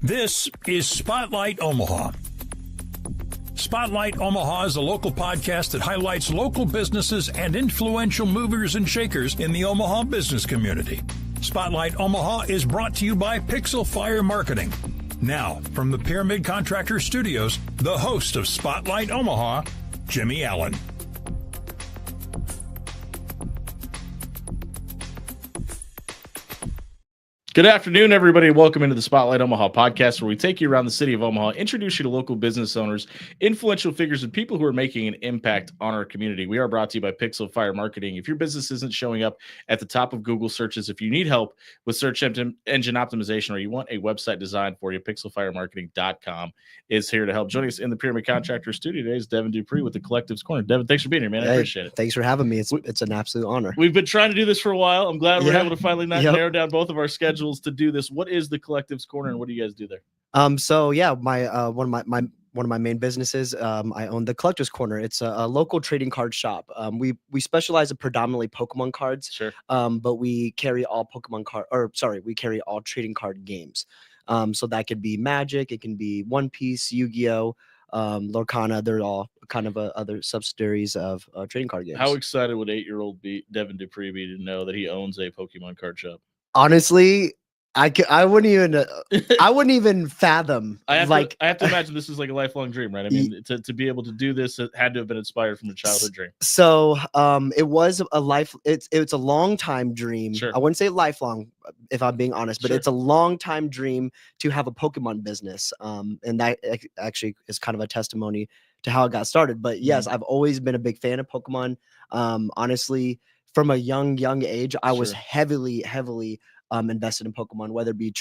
This is Spotlight Omaha. Spotlight Omaha is a local podcast that highlights local businesses and influential movers and shakers in the Omaha business community. Spotlight Omaha is brought to you by Pixel Fire Marketing. Now, from the Pyramid Contractor Studios, the host of Spotlight Omaha, Jimmy Allen. Good afternoon, everybody. Welcome into the Spotlight Omaha podcast, where we take you around the city of Omaha, introduce you to local business owners, influential figures, and people who are making an impact on our community. We are brought to you by Pixel Fire Marketing. If your business isn't showing up at the top of Google searches, if you need help with search engine optimization, or you want a website designed for you, pixelfiremarketing.com is here to help. Joining us in the Pyramid Contractor Studio today is Devon Dupree with the Collective's Corner. Devon, thanks for being here, man. I appreciate it. Thanks for having me. It's an absolute honor. We've been trying to do this for a while. I'm glad we're able to finally narrow down both of our schedules to do this. What is the Collective's Corner, and what do you guys do there? So yeah, my one of my main businesses, I own the Collector's Corner. It's a local trading card shop. We specialize in predominantly Pokemon cards. Sure. But we carry all we carry all trading card games. So that could be Magic, it can be One Piece, Yu-Gi-Oh, Lorcana. They're all kind of other subsidiaries of trading card games. How excited would 8-year-old Devon Dupree be to know that he owns a Pokemon card shop? Honestly, I wouldn't even fathom. I have to imagine this is like a lifelong dream, right? I mean, to be able to do this, it had to have been inspired from a childhood dream. So it was it's a long time dream. Sure. I wouldn't say lifelong, if I'm being honest, but it's a long time dream to have a Pokemon business. And that actually is kind of a testimony to how it got started. But yes, I've always been a big fan of Pokemon. Honestly, from a young age, I was heavily invested in Pokemon, whether it be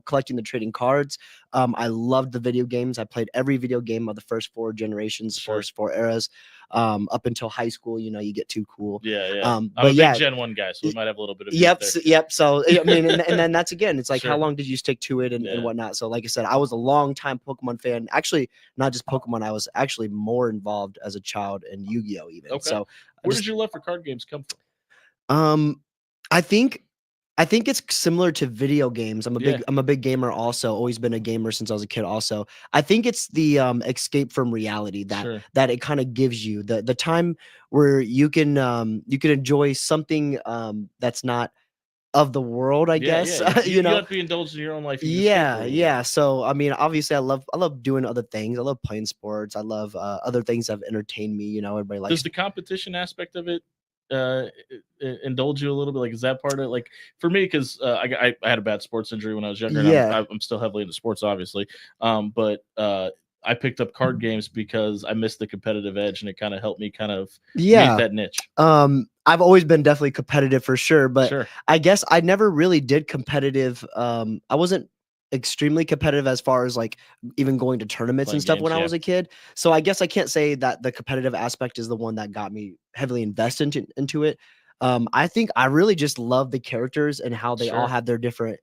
collecting the trading cards. I loved the video games. I played every video game of the first 4 generations, first 4 eras, up until high school. You know, you get too cool. Yeah. I'm a big Gen 1 guy, so we might have a little bit of Yep. So I mean, and then that's again, it's like, how long did you stick to it and whatnot? So like I said, I was a long time Pokemon fan. Actually, not just Pokemon. I was actually more involved as a child in Yu-Gi-Oh even. Okay. So where did your love for card games come from? I think it's similar to video games. I'm a big gamer also. Always been a gamer since I was a kid also. I think it's the escape from reality that it kind of gives you. The time where you can enjoy something that's not of the world, I guess. You know, have to be indulged in your own life. Yeah. So I mean, obviously I love doing other things. I love playing sports. I love other things that have entertained me. You know, everybody likes. Does the competition aspect of it indulge you a little bit? Like, is that part of it? Like for me, because I had a bad sports injury when I was younger, and I'm still heavily into sports, obviously, but I picked up card games because I missed the competitive edge, and it kind of helped me kind of make that niche. I've always been definitely competitive for sure, but I guess I never really did competitive. I wasn't extremely competitive as far as like even going to tournaments and stuff when I was a kid. So I guess I can't say that the competitive aspect is the one that got me heavily invested into it. I think I really just love the characters and how they all have their different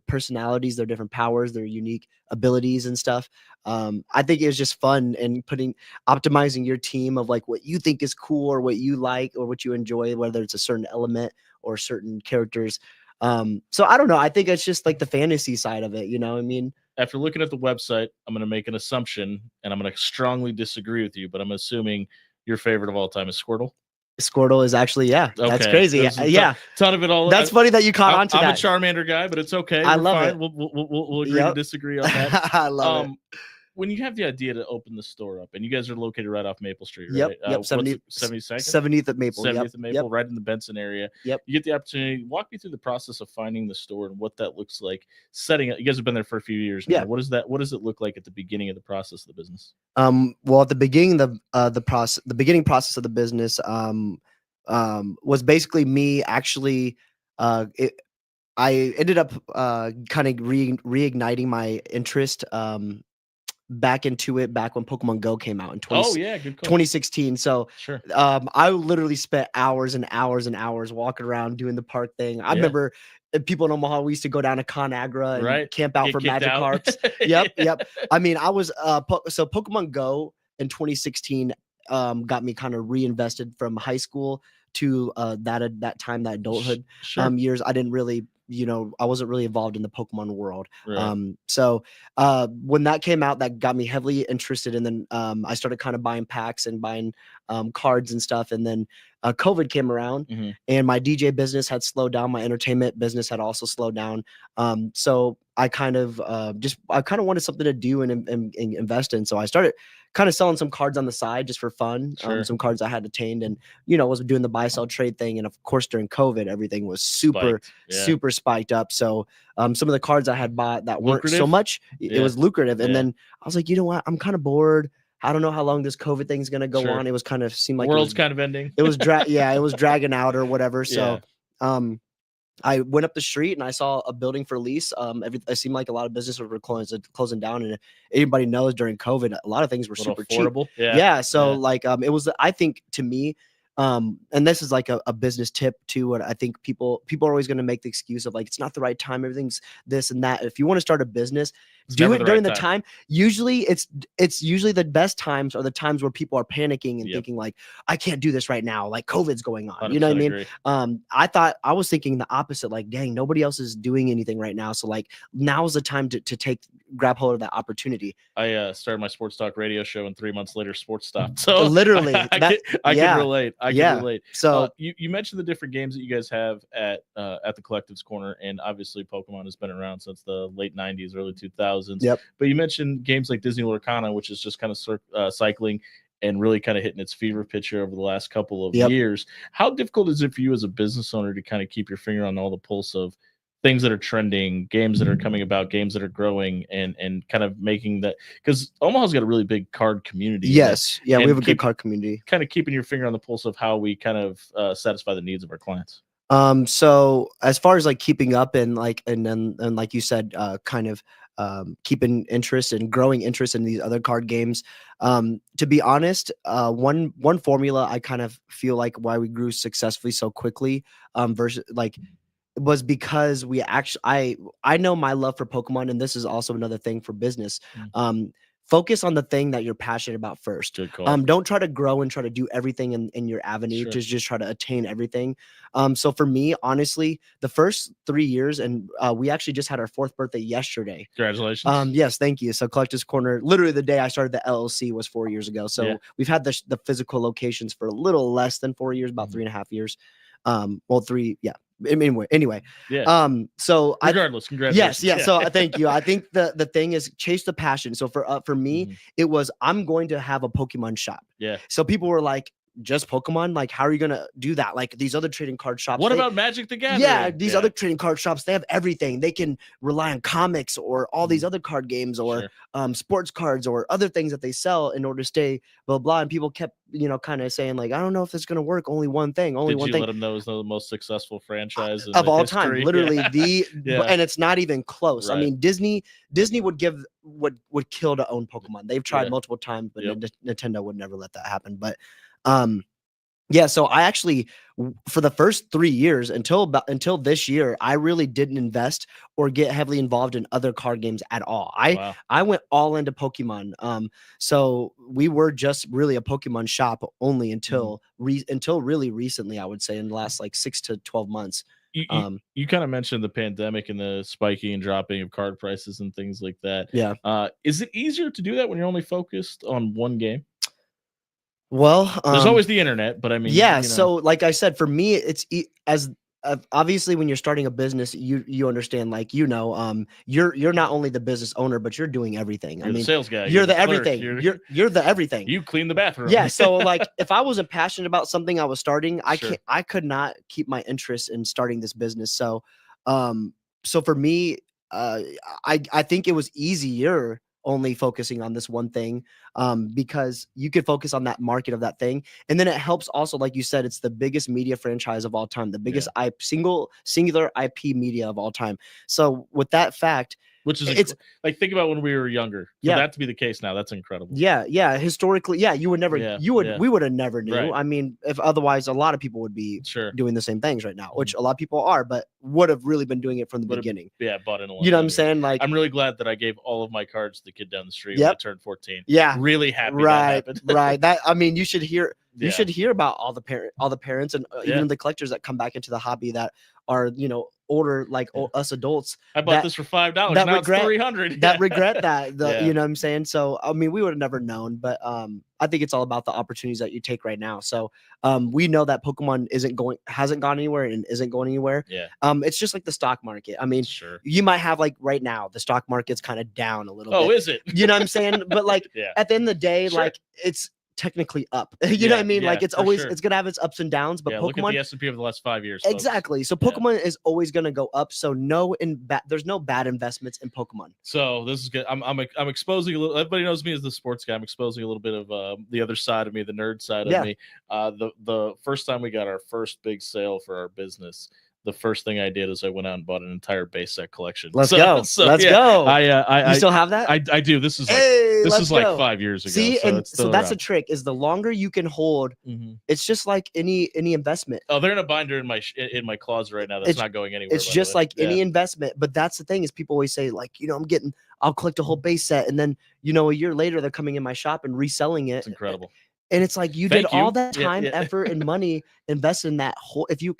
personalities, their different powers, their unique abilities and stuff. I think it was just fun and optimizing your team of like what you think is cool or what you like or what you enjoy, whether it's a certain element or certain characters. So I don't know. I think it's just like the fantasy side of it. You know what I mean? After looking at the website, I'm going to make an assumption, and I'm going to strongly disagree with you, but I'm assuming your favorite of all time is Squirtle. Squirtle is actually, that's crazy. Ton of it all. That's funny that you caught on to that. I'm a Charmander guy, but it's okay. I love it. We'll agree to disagree on that. I love it. When you have the idea to open the store up, and you guys are located right off Maple Street, right? Yep. 70th at Maple. 70th at Maple, right in the Benson area. Yep. You get the opportunity. Walk me through the process of finding the store and what that looks like. Setting up. You guys have been there for a few years now. Yeah. What does it look like at the beginning of the process of the business? Well, at the beginning, the beginning process of the business, was basically me actually. I ended up kind of reigniting my interest back into it back when Pokemon Go came out in 2016. So I literally spent hours and hours and hours walking around doing the park thing. I remember people in Omaha, we used to go down to ConAgra and camp out for Magikarps. Yep. I mean, I was so Pokemon Go in 2016 got me kind of reinvested from high school to that adulthood years. I didn't really I wasn't really involved in the Pokemon world. Right. So when that came out, that got me heavily interested. And then I started kind of buying packs and buying cards and stuff. And then COVID came around, and my DJ business had slowed down. My entertainment business had also slowed down. So I kind of wanted something to do and invest in. So I started kind of selling some cards on the side just for fun. Some cards I had attained, and was doing the buy sell trade thing. And of course, during COVID, everything was super spiked up. So some of the cards I had bought that weren't so much, it was lucrative. And then I was like, you know what? I'm kind of bored. I don't know how long this COVID thing is going to go on. It was kind of seemed like world's kind of ending. It was it was dragging out or whatever. So I went up the street and I saw a building for lease. It seemed like a lot of businesses were closing down, and anybody knows during COVID, a lot of things were super affordable. cheap. So it was, I think, to me, and this is like a business tip too. What I think people are always going to make the excuse of like, it's not the right time. Everything's this and that. If you want to start a business, do it during the time. Usually it's usually the best times are the times where people are panicking and thinking like, I can't do this right now. Like COVID's going on. You know what I mean? I was thinking the opposite, like, dang, nobody else is doing anything right now. So like now is the time to grab hold of that opportunity. I started my sports talk radio show, and 3 months later sports stopped. So literally I can relate. I can relate. So you mentioned the different games that you guys have at the Collective's Corner, and obviously Pokemon has been around since the late 90s, early 2000s. Yep. But you mentioned games like Disney Lorcana, which is just kind of cycling and really kind of hitting its fever pitch here over the last couple of years. How difficult is it for you as a business owner to kind of keep your finger on all the pulse of things that are trending, games that are coming about, games that are growing, and kind of making that, because Omaha's got a really big card community. Yes. Yeah, we have a good card community. Kind of keeping your finger on the pulse of how we kind of satisfy the needs of our clients. So as far as like keeping up and then like you said, kind of keeping interest and growing interest in these other card games. To be honest, one formula I kind of feel like why we grew successfully so quickly, versus like, was because we actually, I know my love for Pokemon, and this is also another thing for business. Focus on the thing that you're passionate about first. Don't try to grow and try to do everything in your avenue to just try to attain everything. So for me, honestly, the first 3 years, and we actually just had our 4th birthday yesterday. Congratulations. Yes, thank you. So Collective's Corner, literally the day I started the LLC was 4 years ago. So we've had the physical locations for a little less than 4 years, about 3.5 years. Well, 3, yeah. Anyway. So regardless, congratulations. Yes. So thank you. I think the thing is chase the passion. So for me, it was, I'm going to have a Pokemon shop. Yeah. So people were like, just Pokemon? Like, how are you gonna do that? Like these other trading card shops. What about Magic the Gathering? Yeah, these other trading card shops, they have everything. They can rely on comics or all these other card games or sports cards or other things that they sell in order to stay blah blah. And people kept, kind of saying like, I don't know if it's gonna work. Only one thing. Only one thing. Let them know it's the most successful franchise of all time. Literally and it's not even close. I mean, Disney would kill to own Pokemon. They've tried multiple times, but Nintendo would never let that happen. But so I actually, for the first 3 years until this year, I really didn't invest or get heavily involved in other card games at all. I went all into Pokemon. So we were just really a Pokemon shop only until really recently, I would say in the last like 6 to 12 months. You kind of mentioned the pandemic and the spiking and dropping of card prices and things like that. Yeah. Is it easier to do that when you're only focused on one game? Well, there's always the internet, but I mean, So like I said, for me, it's obviously when you're starting a business, you understand, like, you're not only the business owner, but you're doing everything. You're the sales guy. You're the everything. You're the everything. You clean the bathroom. Yeah. So like, if I wasn't passionate about something I was starting, I could not keep my interest in starting this business. So, so for me, I think it was easier only focusing on this one thing, because you could focus on that market of that thing. And then it helps also, like you said, it's the biggest media franchise of all time, the biggest singular IP media of all time. So with that fact, which is like, think about when we were younger. For that to be the case now, that's incredible. Yeah. Historically, you would never, we would have never knew. Right. I mean, if otherwise, a lot of people would be doing the same things right now, which a lot of people are, but would have really been doing it from the beginning. Bought in a lot. You know what I'm saying? Like, I'm really glad that I gave all of my cards to the kid down the street when I turned 14. Yeah. Really happy that happened. Right. That, I mean, you should hear you should hear about all the parents and even the collectors that come back into the hobby that are, older, like us adults. I bought this for $5. Now regret, it's $300. That regret that, you know what I'm saying? So, I mean, we would have never known, but I think it's all about the opportunities that you take right now. So we know that Pokemon hasn't gone anywhere and isn't going anywhere. Yeah. It's just like the stock market. I mean, you might have like right now, the stock market's kind of down a little bit. Oh, is it? You know what I'm saying? But like at the end of the day, like it's technically up. You know what I mean? Like it's always it's gonna have its ups and downs, but Pokemon, look at the S&P over the last 5 years. Exactly. So Pokemon is always gonna go up. So there's no bad investments in Pokemon. So this is good. I'm exposing a little. Everybody knows me as the sports guy. I'm exposing a little bit of the other side of me, the nerd side of me. The first time we got our first big sale for our business, the first thing I did is I went out and bought an entire base set collection. Let's go. Let's go. You still have that? I do. This is like 5 years ago. See, so that's a trick. Is the longer you can hold, it's just like any investment. Oh, they're in a binder in my closet right now. That's not going anywhere. It's just like any investment. But that's the thing is people always say like, I'll collect a whole base set, and then a year later they're coming in my shop and reselling it. It's incredible. And it's like you did all that time, effort, and money invested in that whole. If you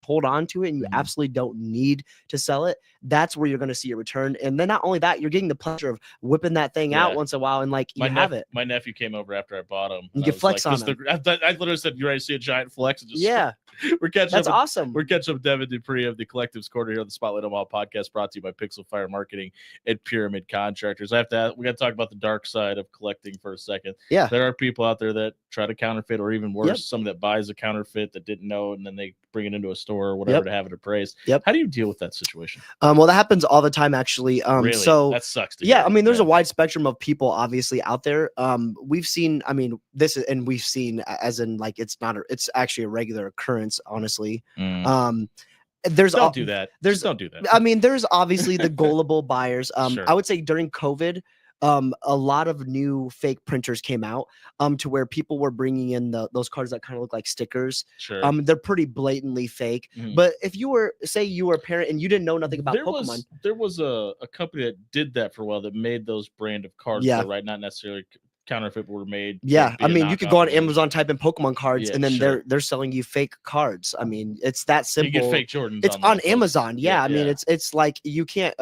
hold on to it and you absolutely don't need to sell it, that's where you're going to see a return. And then not only that, you're getting the pleasure of whipping that thing out once in a while, and like have it. My nephew came over after I bought him. You can flex on him. I literally said, "You ready to see a giant flex?" And just we're catching that's up. Awesome. We're catching up with Devon Dupree of the Collective's Corner here on the Spotlight Omaha podcast, brought to you by Pixel Fire Marketing and Pyramid Contractors. We got to talk about the dark side of collecting for a second. Yeah, there are people out there that try to counterfeit, or even worse, some that buys a counterfeit that didn't know, and then they bring it into a store or whatever to have it appraised. How do you deal with that situation? Well, that happens all the time, actually. Really? So that sucks. I mean, there's a wide spectrum of people obviously out there. We've seen, I mean, we've seen as in like it's actually a regular occurrence, honestly. Don't do that. Don't do that. I mean, there's obviously the gullible buyers. I would say during COVID, a lot of new fake printers came out to where people were bringing in those cards that kind of look like stickers. They're pretty blatantly fake. But if you were a parent and you didn't know nothing about Pokemon, there was a company that did that for a while that made those brand of cards, right? Not necessarily counterfeit, were made. I mean, you could go on Amazon, type in Pokemon cards, and then they're selling you fake cards. I mean, it's that simple. You get fake Jordans. It's on Amazon. I mean, it's like you can.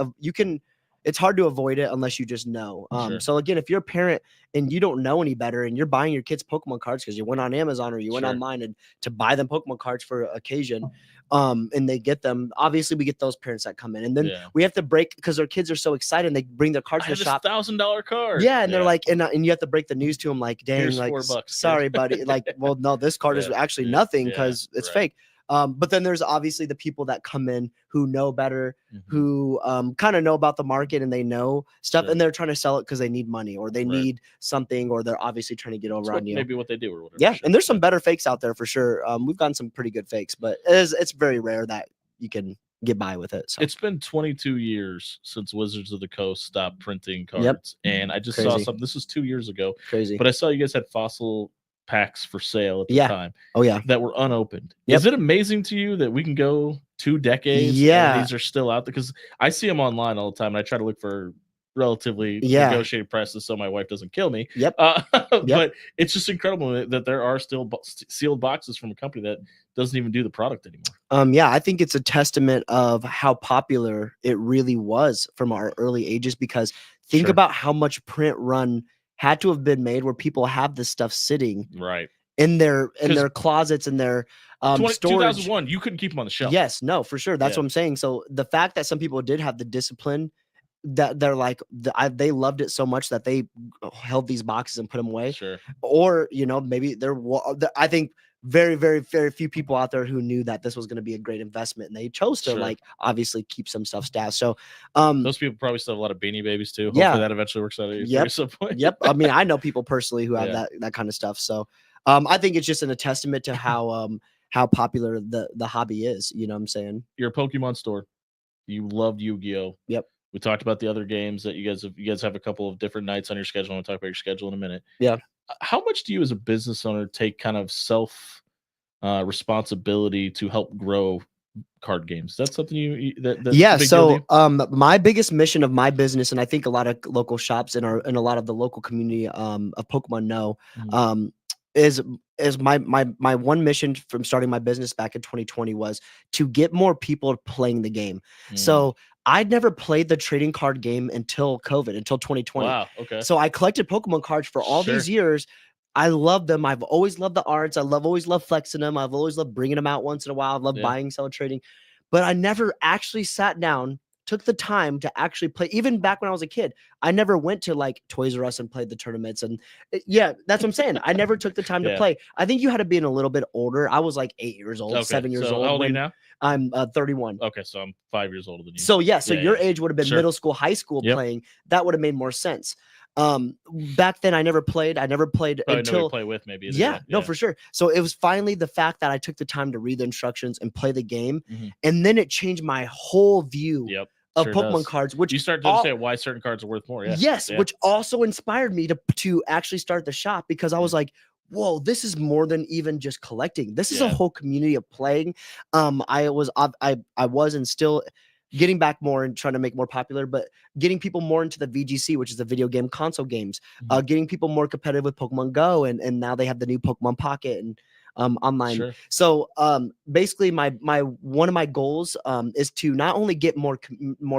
It's hard to avoid it unless you just know. So again, if you're a parent and you don't know any better and you're buying your kids Pokemon cards because you went on Amazon or you went online and to buy them Pokemon cards for occasion, and they get them, obviously we get those parents that come in, and then we have to break because their kids are so excited and they bring their cards to the shop. $1,000 card. And they're like, and you have to break the news to them like, dang, here's like, $4, sorry, buddy. Like, well, no, this card is actually nothing because it's fake. But then there's obviously the people that come in who know better, who kind of know about the market and they know stuff, and they're trying to sell it because they need money or they need something, or they're obviously trying to get over on you. Maybe what they do or whatever. And there's some better fakes out there for sure. We've gotten some pretty good fakes, but it's very rare that you can get by with it. So it's been 22 years since Wizards of the Coast stopped printing cards, and I just saw something. This was 2 years ago. Crazy, but I saw you guys had fossil packs for sale at the time. That were unopened. Is it amazing to you that we can go 2 decades and these are still out there? Because I see them online all the time and I try to look for relatively negotiated prices so my wife doesn't kill me. But it's just incredible that there are still sealed boxes from a company that doesn't even do the product anymore. I think it's a testament of how popular it really was from our early ages, because think about how much print run had to have been made where people have this stuff sitting in their closets and their storage. 2001, you couldn't keep them on the shelf. Yes, no, for sure. That's what I'm saying. So the fact that some people did have the discipline, that they're like, they loved it so much that they held these boxes and put them away. Or, maybe I think very, very, very few people out there who knew that this was going to be a great investment, and they chose to like obviously keep some stuff stashed. So those people probably still have a lot of Beanie Babies too. Hopefully that eventually works out at some point. I mean, I know people personally who have that kind of stuff. So I think it's just a testament to how popular the hobby is. You know what I'm saying? You're a Pokemon store. You loved Yu-Gi-Oh. We talked about the other games that you guys have a couple of different nights on your schedule. I'll talk about your schedule in a minute. How much do you as a business owner take kind of self responsibility to help grow card games? That's something So my biggest mission of my business, and I think a lot of local shops and a lot of the local community of Pokemon know, is my one mission from starting my business back in 2020 was to get more people playing the game. So I'd never played the trading card game until COVID, until 2020. Wow. Okay. So I collected Pokemon cards for all these years. I love them. I've always loved the arts. Always loved flexing them. I've always loved bringing them out once in a while. I love buying, selling, trading. But I never actually sat down, took the time to actually play. Even back when I was a kid, I never went to like Toys R Us and played the tournaments. And that's what I'm saying. I never took the time to play. I think you had to be a little bit older. I was like 8 years old, 7 years old. How old are you now? I'm 31. Okay, so I'm 5 years older than you. So your age would have been middle school, high school playing. That would have made more sense. Back then I never played probably until play with maybe. No, for sure. So it was finally the fact that I took the time to read the instructions and play the game. And then it changed my whole view of Pokemon cards, which you start to understand why certain cards are worth more. Which also inspired me to actually start the shop, because I was like, whoa, this is more than even just collecting. This is a whole community of playing. I was and still getting back more and trying to make more popular, but getting people more into the VGC, which is the video game console games, getting people more competitive with Pokemon Go. And now they have the new Pokemon Pocket and online. So basically my one of my goals is to not only get more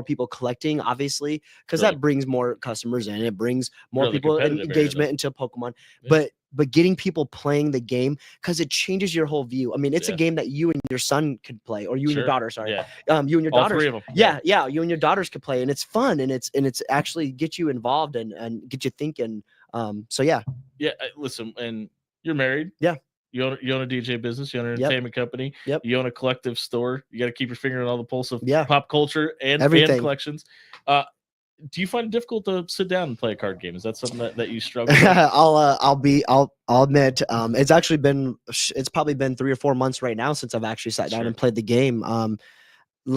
people collecting, obviously, because that brings more customers in, it brings more people engagement into Pokemon, but getting people playing the game, because it changes your whole view. I mean, it's a game that you and your son could play, or you and your daughter, sorry. You and your daughters. All 3 of them. You and your daughters could play, and it's fun, and it's actually get you involved and get you thinking. Listen, and you're married. You own a DJ business. You own an entertainment company. You own a collective store. You got to keep your finger on all the pulse of pop culture and fan collections. Do you find it difficult to sit down and play a card game? Is that something that you struggle with? I'll admit, it's probably been 3 or 4 months right now since I've actually sat down and played the game.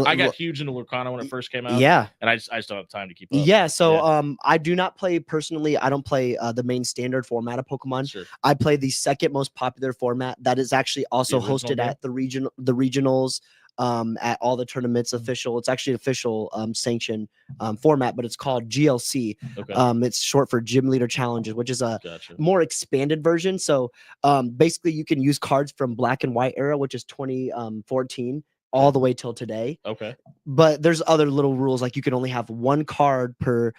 I got huge into Lurkana when it first came out. And I just don't have time to keep up. So I do not play personally. I don't play the main standard format of Pokemon. I play the second most popular format that is actually also hosted at the regionals, at all the tournaments. It's actually official sanctioned format, but it's called GLC. It's short for Gym Leader Challenges, which is a more expanded version. So basically you can use cards from Black and White era, which is 2014 all the way till today. But there's other little rules, like you can only have 1 card per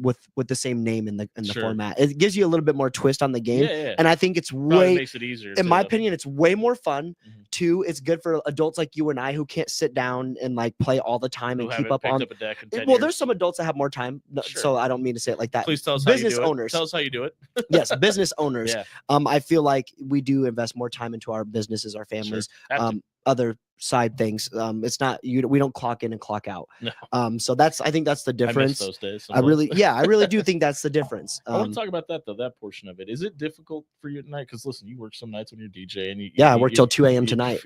with the same name in the format. It gives you a little bit more twist on the game. And I think it's makes it easier. In my opinion, it's way more fun. 2, it's good for adults like you and I who can't sit down and like play all the time and keep up on. There's some adults that have more time, so I don't mean to say it like that. Please tell us business how you do owners. Tell us how you do it. Yes, business owners. I feel like we do invest more time into our businesses, our families. Other side things. It's not we don't clock in and clock out. So I think that's the difference. I miss those days. I really do think that's the difference. I want to talk about that though, that portion of it. Is it difficult for you at night? Because listen, you work some nights when you're DJ and I work till 2 a.m. tonight.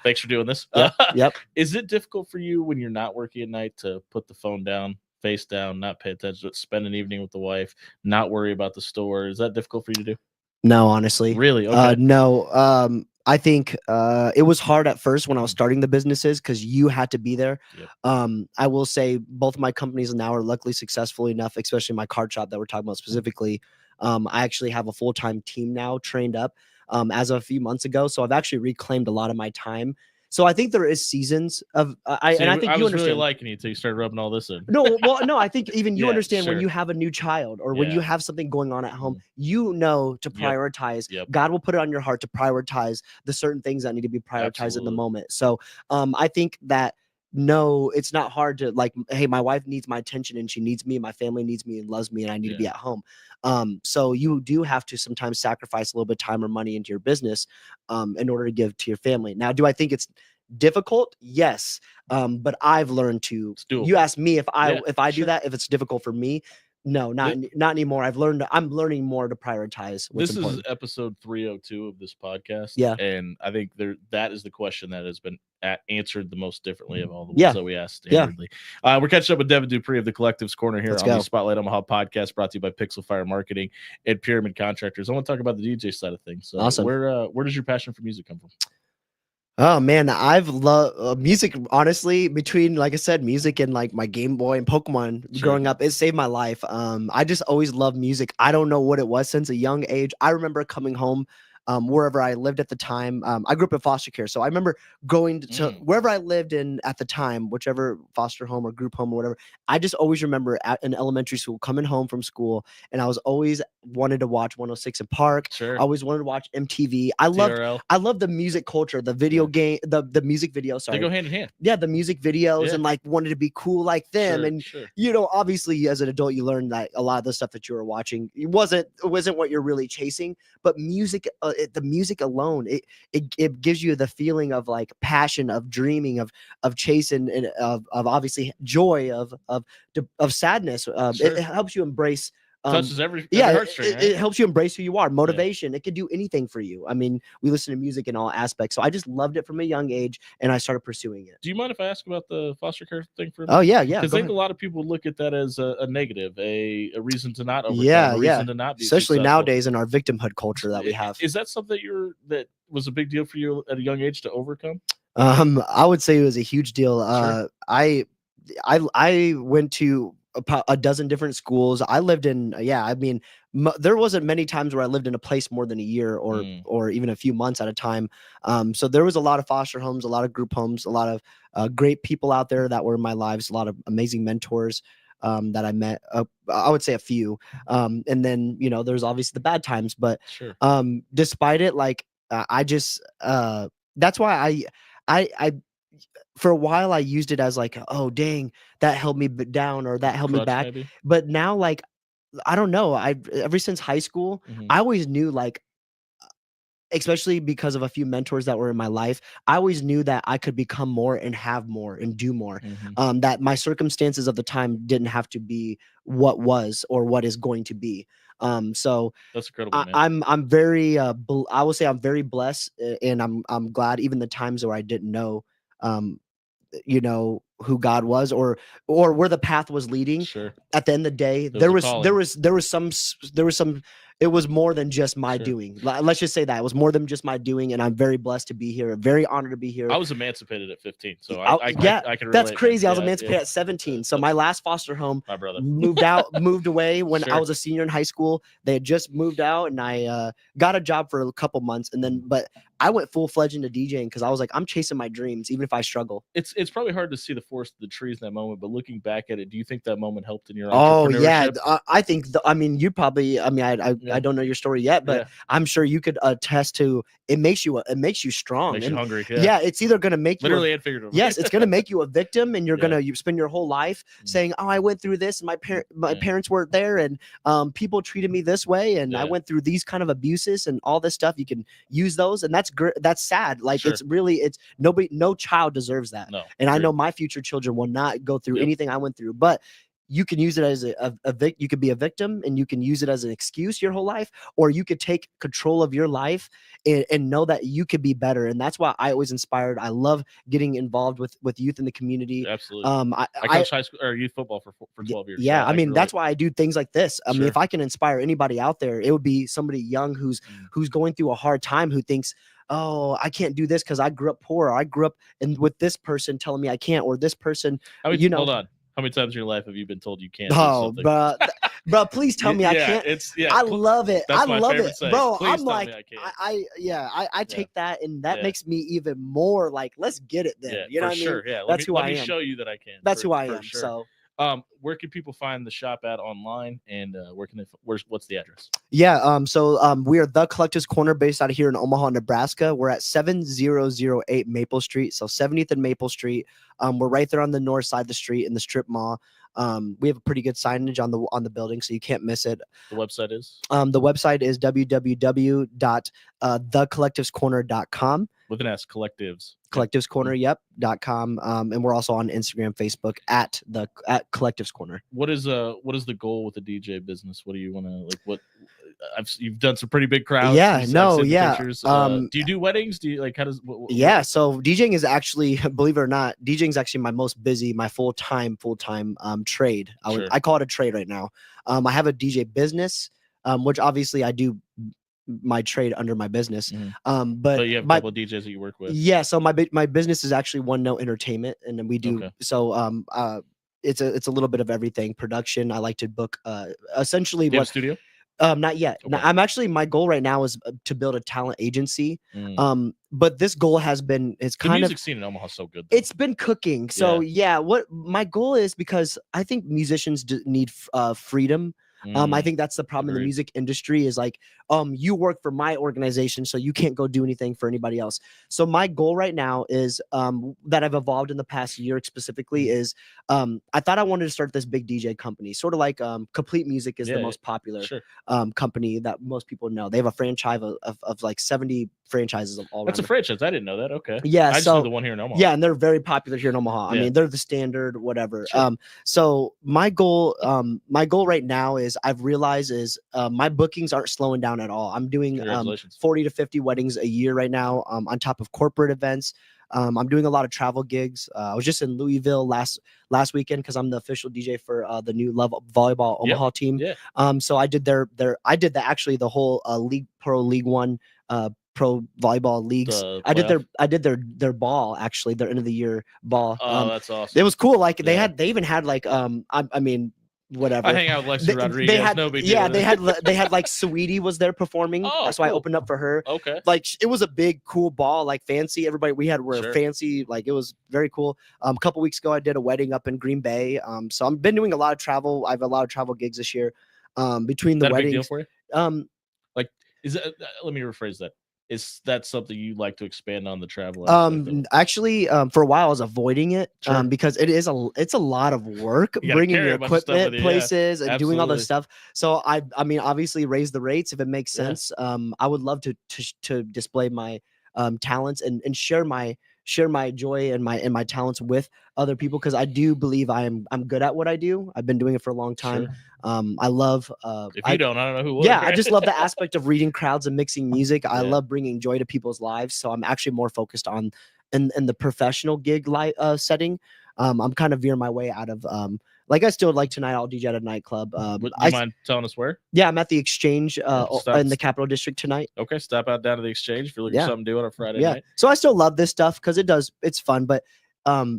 Thanks for doing this. Yep. Is it difficult for you when you're not working at night to put the phone down, face down, not pay attention, spend an evening with the wife, not worry about the store? Is that difficult for you to do? No, honestly. Really? Okay. No. I think it was hard at first when I was starting the businesses, because you had to be there. I will say both of my companies now are luckily successful enough, especially my card shop that we're talking about specifically. I actually have a full-time team now trained up as of a few months ago. So I've actually reclaimed a lot of my time. So I think there is seasons of I think you understand. Really liking you until you started rubbing all this in. No, I think even you understand when you have a new child or when you have something going on at home, you know to prioritize. God will put it on your heart to prioritize the certain things that need to be prioritized in the moment. So I think that no, it's not hard to like, hey, my wife needs my attention and she needs me, and my family needs me and loves me, and I need to be at home. So you do have to sometimes sacrifice a little bit of time or money into your business in order to give to your family. Now, do I think it's difficult? Yes. But I've learned to, you ask me if I do that, if it's difficult for me. No, not anymore. I'm learning more to prioritize what's important. Is episode 302 of this podcast. And I think that is the question that has been answered the most differently of all the ones that we asked standardly. We're catching up with Devon Dupree of the Collective's Corner here on the Spotlight Omaha podcast, brought to you by Pixel Fire Marketing and Pyramid Contractors. I want to talk about the DJ side of things. So awesome. Where does your passion for music come from? Oh man, I've loved music, honestly, between, like I said, music and like my Game Boy and Pokemon growing up, it saved my life. I just always loved music. I don't know what it was since a young age. I remember coming home wherever I lived at the time. I grew up in foster care, so I remember going to wherever I lived in at the time, whichever foster home or group home or whatever. I just always remember in elementary school coming home from school, and I was always wanted to watch 106 in Park. Sure. I always wanted to watch MTV. I loved the music culture, the video game, the music videos. Sorry, they go hand in hand. Yeah, the music videos, and like wanted to be cool like them. And you know, obviously as an adult, you learn that a lot of the stuff that you were watching it wasn't what you're really chasing. But music, the music alone, it gives you the feeling of like passion, of dreaming, of chasing, and of obviously joy, of sadness. It helps you embrace. Touches every heartstring, right? It helps you embrace who you are. Motivation. It could do anything for you. I mean, we listen to music in all aspects. So I just loved it from a young age, and I started pursuing it. Do you mind if I ask about the foster care thing for a minute? Oh yeah. Because I think a lot of people look at that as a negative, a reason to not overcome, a reason to not be especially successful. Nowadays in our victimhood culture that we have. Is that something that was a big deal for you at a young age to overcome? I would say it was a huge deal. Sure. I went to a dozen different schools. I lived in, I mean, there wasn't many times where I lived in a place more than a year or even a few months at a time. So there was a lot of foster homes, a lot of group homes, a lot of great people out there that were in my lives, a lot of amazing mentors that I met. I would say a few. And then, you know, there's obviously the bad times, but despite it, like I just, that's why I for a while I used it as like, oh dang, that held me down or that held me back. Maybe. But now, like, I don't know. Ever since high school, I always knew, like, especially because of a few mentors that were in my life, I always knew that I could become more and have more and do more. That my circumstances of the time didn't have to be what was or what is going to be. So that's incredible, man. I'm very I will say I'm very blessed, and I'm glad even the times where I didn't know you know who God was or where the path was leading. At the end of the day, there was some it was more than just my doing. Let's just say that it was more than just my doing, and I'm very blessed to be here, very honored to be here. I was emancipated at 15, so I can relate. That's crazy. I was emancipated at 17. So my last foster home, my brother moved away when I was a senior in high school. They had just moved out, and I got a job for a couple months, and then but I went full-fledged into DJing because I was like, I'm chasing my dreams, even if I struggle. It's probably hard to see the forest of the trees in that moment, but looking back at it, do you think that moment helped in your entrepreneurship? Oh yeah, I think. I mean, you probably. I mean, I don't know your story yet, but I'm sure you could attest to. It makes you strong. Makes you hungry. Yeah, it's either gonna make literally you and figuratively. Yes, it's gonna make you a victim, and you're gonna you spend your whole life saying, "Oh, I went through this, and my parents weren't there, and people treated me this way, and I went through these kind of abuses and all this stuff." You can use those, and that's great. That's sad. Like it's no child deserves that. No, and I know my future children will not go through anything I went through, but you can use it as you could be a victim, and you can use it as an excuse your whole life, or you could take control of your life and know that you could be better. And that's why I always inspired. I love getting involved with youth in the community. Absolutely. I coached high school or youth football for 12 years. Yeah. I mean, that's why I do things like this. I mean, if I can inspire anybody out there, it would be somebody young who's going through a hard time, who thinks, oh, I can't do this because I grew up poor, or I grew up with this person telling me I can't, or this person, hold on. How many times in your life have you been told you can't? Oh, bro, please tell me I can't. I love it. I love it, bro. I'm like, I take that, and that makes me even more like, let's get it then. You know what I mean? Yeah, that's who I am. Let me show you that I can. That's who I am. Sure. So. Where can people find the shop at online, and what's the address? So we are The Collective's Corner, based out of here in Omaha, Nebraska. We're at 7008 Maple Street, so 70th and Maple Street. We're right there on the north side of the street in the strip mall. We have a pretty good signage on the building, so you can't miss it. The website is www.thecollectivescorner.com. With an S, collectives. Collectives Corner, .com. And we're also on Instagram, Facebook at Collectives Corner. What is the goal with the DJ business? What do you want to you've done some pretty big crowds. Pictures. Do you do weddings? Do you how does so DJing is actually, believe it or not, DJing is actually my most busy, my full-time trade. I call it a trade right now. I have a DJ business, which obviously I do my trade under my business. But you have a couple of DJs that you work with. Yeah, so my business is actually One Note Entertainment, and then we do it's a little bit of everything. Production. I like to book essentially do you have a studio? Not yet. Okay. I'm actually, my goal right now is to build a talent agency. But this goal has been, it's kind of, the music scene in Omaha is so good, though. It's been cooking. So yeah, what my goal is, because I think musicians need freedom. I think that's the problem in the music industry is like, you work for my organization, so you can't go do anything for anybody else. So my goal right now is, that I've evolved in the past year specifically is, I thought I wanted to start this big DJ company, sort of like, Complete Music is the most popular company that most people know. They have a franchise of like 70 franchises of all. That's a franchise. I didn't know that. Okay. Yeah. I just know the one here in Omaha. Yeah, and they're very popular here in Omaha. I mean, they're the standard, whatever. So my goal right now is, I've realized is, my bookings aren't slowing down at all. I'm doing 40 to 50 weddings a year right now, on top of corporate events. I'm doing a lot of travel gigs. I was just in Louisville last weekend because I'm the official DJ for the new Love Volleyball Omaha team. So I did actually the whole League One pro volleyball leagues. I did their ball, actually, their end of the year ball. That's awesome. It was cool. Like they even had like I mean, whatever. I hang out with Lexi Rodriguez. No big deal. Yeah, they had like Sweetie was there performing. That's why I opened up for her. Okay. Like it was a big, cool ball, like fancy. Everybody we had were fancy. Like it was very cool. A couple weeks ago, I did a wedding up in Green Bay. So I've been doing a lot of travel. I have a lot of travel gigs this year. Between the weddings. Is that a big deal for you? Like, is it? Let me rephrase that. Is that something you like to expand on, the travel? Actually, for a while I was avoiding it, because it's a lot of work bringing your equipment places and doing all this stuff. So I mean, obviously raise the rates if it makes sense. I would love to display my talents and share my joy and my talents with other people, because I do believe I'm good at what I do. I've been doing it for a long time. I love if you don't, I don't know who would. Yeah, I just love the aspect of reading crowds and mixing music. I love bringing joy to people's lives. So I'm actually more focused on in the professional gig setting. I'm kind of veering my way out of like, I still, like tonight I'll DJ at a nightclub. Would you mind telling us where? Yeah, I'm at the Exchange in the Capital District tonight. Okay, stop out down to the Exchange if you're looking for something to do on a Friday night. So I still love this stuff because it's fun, but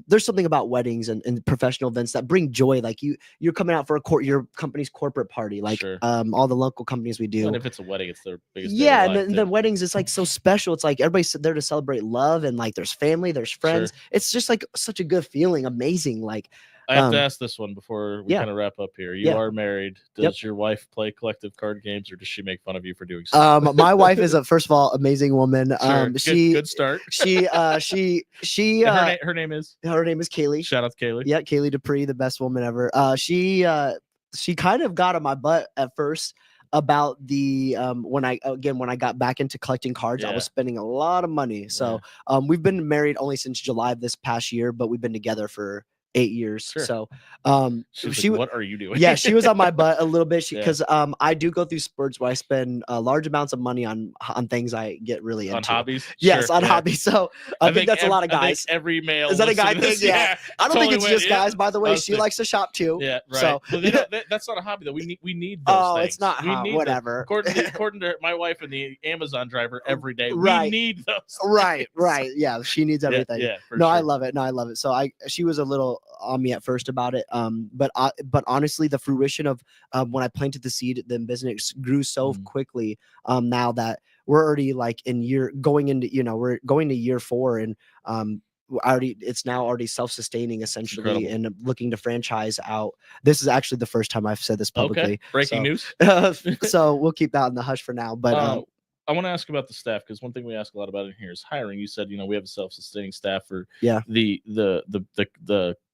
there's something about weddings and professional events that bring joy. Like you're coming out for your company's corporate party, like all the local companies we do. And if it's a wedding, it's their biggest. Yeah, and the weddings is like so special. It's like everybody's there to celebrate love, and like there's family, there's friends. It's just like such a good feeling, amazing. Like I have to ask this one before we kind of wrap up here. You are married. Does your wife play collective card games, or does she make fun of you for doing so? My wife is first of all, amazing woman. Good start. She her name is Kaylee. Shout out to Kaylee. Yeah, Kaylee Dupree, the best woman ever. She kind of got on my butt at first about the when I got back into collecting cards. I was spending a lot of money. So we've been married only since July of this past year, but we've been together for 8 years. So what are you doing? Yeah, she was on my butt a little bit because I do go through spurts where I spend large amounts of money on things I get really into. On hobbies? Yes, on hobbies. So I think that's a lot of guys. Every male is that a guy thing? Yeah. I don't think it's just guys, by the way. She likes to shop too. Yeah, right. So that's not a hobby though. We need those things. It's not whatever. According to my wife and the Amazon driver every day, we need those. Right. Yeah, she needs everything. Yeah, no, sure. I love it. So she was a little on me at first about it, but honestly, the fruition of when I planted the seed, the business grew so quickly. Now that we're already like going into year 4, and it's now already self-sustaining essentially. Incredible. And looking to franchise out. This is actually the first time I've said this publicly. Okay. Breaking news. So we'll keep that in the hush for now. But I want to ask about the staff, because one thing we ask a lot about in here is hiring. You said we have a self-sustaining staff for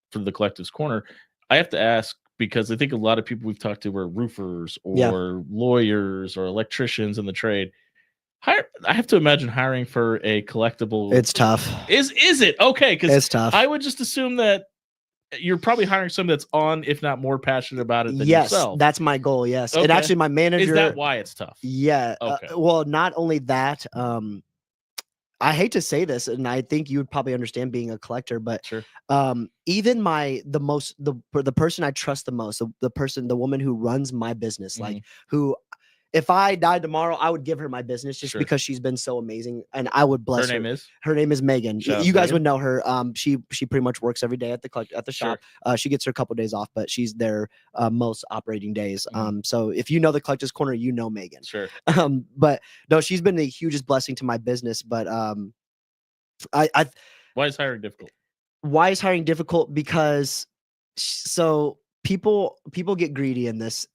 for the Collective's Corner. I have to ask, because I think a lot of people we've talked to were roofers or lawyers or electricians in the trade. I have to imagine hiring for a collectible. It's tough. Is it? Okay, because it's tough. I would just assume that you're probably hiring someone that's if not more passionate about it than yourself. Yes, that's my goal. Yes, and actually, my manager. Is that why it's tough? Yeah. Okay. Well, not only that. I hate to say this, and I think you would probably understand being a collector, but even the person I trust the most, the woman who runs my business, like who if I died tomorrow, I would give her my business just because she's been so amazing, and I would bless her. Her name is Megan. You guys would know her. She pretty much works every day at the shop. She gets her a couple of days off, but she's there most operating days. So if you know the Collector's Corner, you know Megan. Sure. But no, she's been the hugest blessing to my business. But why is hiring difficult? Why is hiring difficult? Because people get greedy in this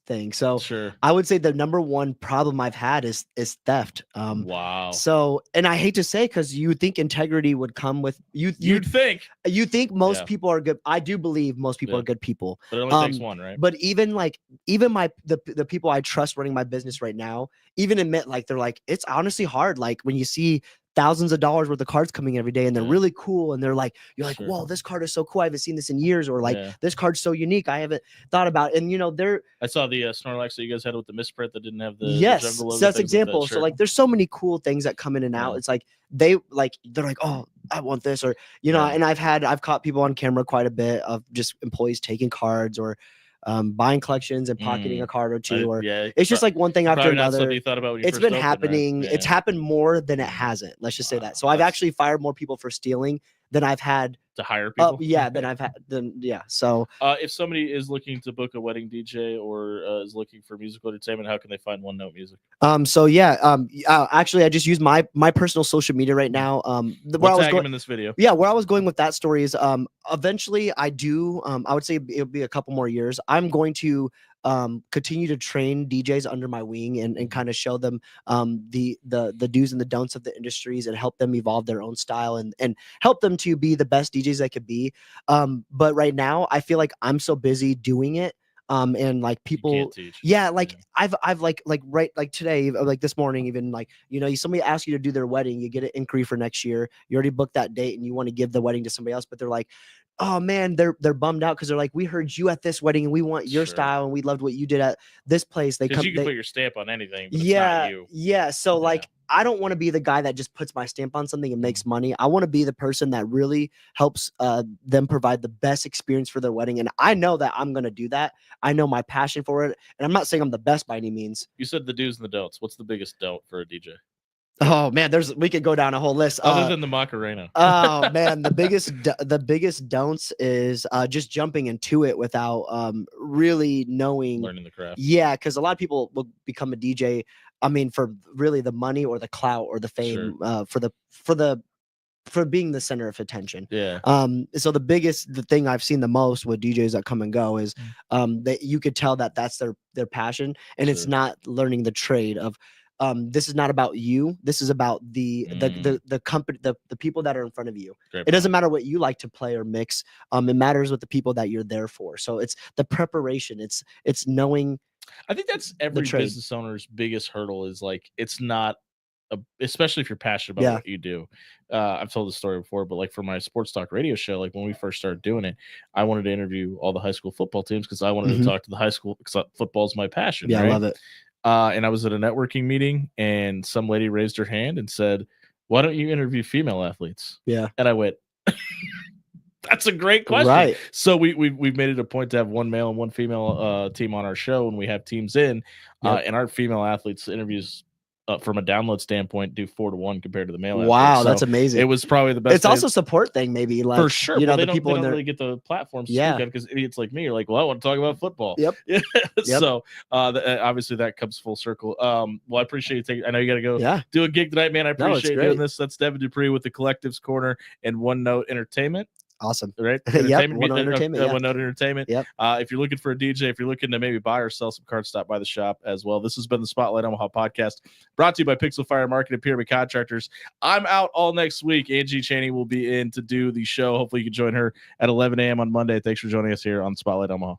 thing. So I would say the number one problem I've had is theft. Wow. So, and I hate to say, because you think integrity would come with you'd think most people are good. I do believe most people are good people. But it only takes one, right? But even the people I trust running my business right now, even admit they're like, it's honestly hard. Like when you see thousands of dollars worth of cards coming every day, and they're really cool, and they're like, you're like, whoa, this card is so cool, I haven't seen this in years, or like this card's so unique, I haven't thought about it. And I saw the Snorlax that you guys had with the misprint that didn't have the jungle logo, so that's example. Like that, so like there's so many cool things that come in and out. It's like they're like, oh, I want this, or and I've caught people on camera quite a bit of just employees taking cards or buying collections and pocketing a card or two, or it's just like one thing after another. You thought about when it's been happening. Right? It's happened more than it hasn't. Let's just say that. So I've actually fired more people for stealing than I've had to hire people. Than I've had. So if somebody is looking to book a wedding DJ or is looking for musical entertainment, how can they find One Note Music? Actually, I just use my personal social media right now. We'll tag him in this video. Yeah, where I was going with that story is eventually I would say it'll be a couple more years. I'm going to continue to train DJs under my wing and kind of show them the do's and the don'ts of the industries and help them evolve their own style and help them to be the best DJs they could be. But right now I feel like I'm so busy doing it. And like people, I've like today, like this morning, even like, somebody asks you to do their wedding, you get an inquiry for next year. You already booked that date and you want to give the wedding to somebody else, but they're like, oh man, they're bummed out because they're like, we heard you at this wedding and we want your style and we loved what you did at this place. You can put your stamp on anything, but it's not you. Yeah. So like, I don't want to be the guy that just puts my stamp on something and makes money. I want to be the person that really helps them provide the best experience for their wedding. And I know that I'm going to do that. I know my passion for it. And I'm not saying I'm the best by any means. You said the do's and the don'ts. What's the biggest don't for a DJ? Oh man, we could go down a whole list. Other than the Macarena. Oh man, the biggest don'ts is just jumping into it without really learning the craft. Yeah, because a lot of people will become a DJ. I mean, for really the money or the clout or the fame, for being the center of attention. Yeah. So the thing I've seen the most with DJs that come and go is that you could tell that that's their passion, and it's not learning the trade of. This is not about you. This is about the company, the people that are in front of you. It doesn't matter what you like to play or mix. It matters with the people that you're there for. So it's the preparation. It's knowing. I think that's every business owner's biggest hurdle is like, it's not, especially if you're passionate about what you do. I've told this story before, but like for my sports talk radio show, like when we first started doing it, I wanted to interview all the high school football teams because I wanted to talk to the high school because football's my passion. Yeah, right? I love it. And I was at a networking meeting and some lady raised her hand and said, why don't you interview female athletes? Yeah. And I went, that's a great question. Right. So we've made it a point to have one male and one female team on our show when we have teams in, and our female athletes interviews from a download standpoint do 4-1 compared to the male. Wow, that's amazing. It was probably the best. It's also support thing, maybe, like, for sure. You know, they the people don't really get the platforms. Because idiots like me are like, well, I want to talk about football. Yep. So obviously that comes full circle. Well, I appreciate you taking. I know you got to go do a gig tonight, man. I appreciate doing this. That's Devon Dupree with the Collective's Corner and One Note Entertainment. Awesome. Right. Yep. One Note Entertainment. One Note Entertainment. Yep. If you're looking for a DJ, if you're looking to maybe buy or sell some cards, stop by the shop as well. This has been the Spotlight Omaha podcast, brought to you by Pixel Fire Marketing, Pyramid Contractors. I'm out all next week. Angie Chaney will be in to do the show. Hopefully you can join her at 11 a.m. on Monday. Thanks for joining us here on Spotlight Omaha.